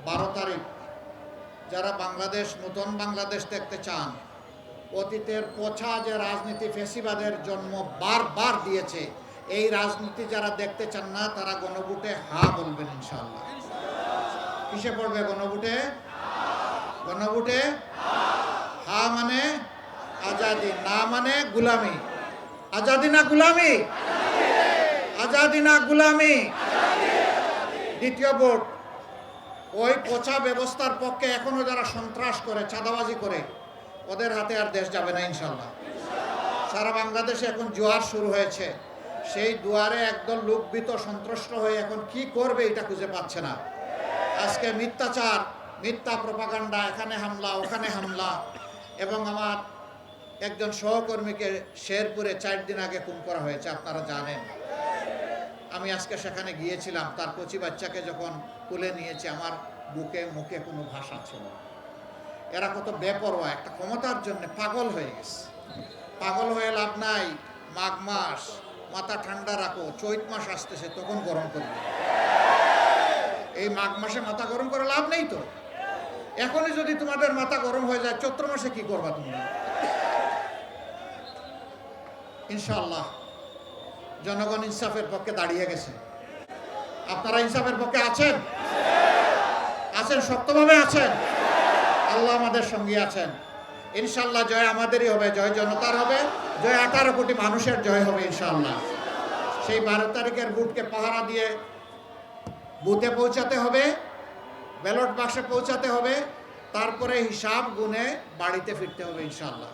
12 তারিখ যারা বাংলাদেশ নতুন বাংলাদেশ দেখতে চান, অতীতের পচা যে রাজনীতি ফেসিবাদের জন্ম বারবার দিয়েছে, এই রাজনীতি যারা দেখতে চান না তারা গণভোটে হা বলবেন ইনশাআল্লাহ। কিসে পড়বে গণভোটে? গণভোটে হা মানে আজাদি, না মানে গুলামি। আজাদি না গুলামি? আজাদি না গুলামি? দ্বিতীয় ভোট ওই পচা ব্যবস্থার পক্ষে এখনো যারা সন্ত্রাস করে, চাঁদাবাজি করে, ওদের হাতে আর দেশ যাবে না ইনশাল্লাহ। সারা বাংলাদেশে এখন জোয়ার শুরু হয়েছে, সেই দুয়ারে একদল লোকবিত সন্ত্রস্ত হয়ে এখন কি করবে এটা খুঁজে পাচ্ছে না। আজকে মিথ্যাচার, মিথ্যা প্রপাগান্ডা, এখানে হামলা ওখানে হামলা, এবং আমার একজন সহকর্মীকে শেরপুরে 4 দিন আগে খুন করা হয়েছে, আপনারা জানেন। আমি আজকে সেখানে গিয়েছিলাম, তার কচি বাচ্চাকে যখন তুলে নিয়েছে আমার বুকে মুখে কোনো ভাষা ছিল না। এরা কত বেপরোয়া, একটা ক্ষমতার জন্য পাগল হয়ে গেছে। পাগল হয়ে লাভ নাই। মাঘ মাস, মাথা ঠান্ডা রাখো, চৈত মাস আসতেছে, তখন গরম করবে। এই মাঘ মাসে মাথা গরম করে লাভ নেই তো। এখনই যদি তোমাদের মাথা গরম হয়ে যায়, চৈত্র মাসে কি করবা তোমরা? ইনশাআল্লাহ জনগণ ইনসাফের পক্ষে দাঁড়িয়ে গেছে। আপনারা ইনসাফের পক্ষে আছেন? আছেন, শক্তভাবে আছেন? আল্লাহ আমাদের সঙ্গে আছেন। ইনশাআল্লাহ জয় আমাদেরই হবে, জয় জনতার হবে, জয় 18 কোটি মানুষের জয় হবে ইনশাআল্লাহ। সেই 12 তারিখের ভোটকে পাহারা দিয়ে বুথে পৌঁছাতে হবে, ব্যালট বাক্সে পৌঁছাতে হবে, তারপরে হিসাব গুনে বাড়িতে ফিরতে হবে ইনশাআল্লাহ।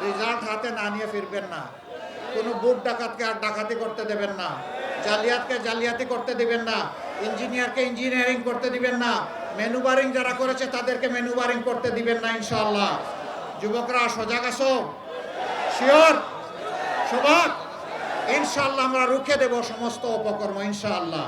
রেজাল্ট হাতে না নিয়ে ফিরবেন না। কোনো বুথ ডাকাতকে আর ডাকাতি করতে দেবেন না, জালিয়াতকে জালিয়াতি করতে দিবেন না, ইঞ্জিনিয়ারকে ইঞ্জিনিয়ারিং করতে দিবেন না, মেনুবারিং যারা করেছে তাদেরকে মেনুবারিং করতে দিবেন না ইনশাআল্লাহ। যুবকরা সজাগ আছো? শিওর? সবাক? ইনশাআল্লাহ আমরা রুখে দেব সমস্ত অপকর্ম ইনশাআল্লাহ।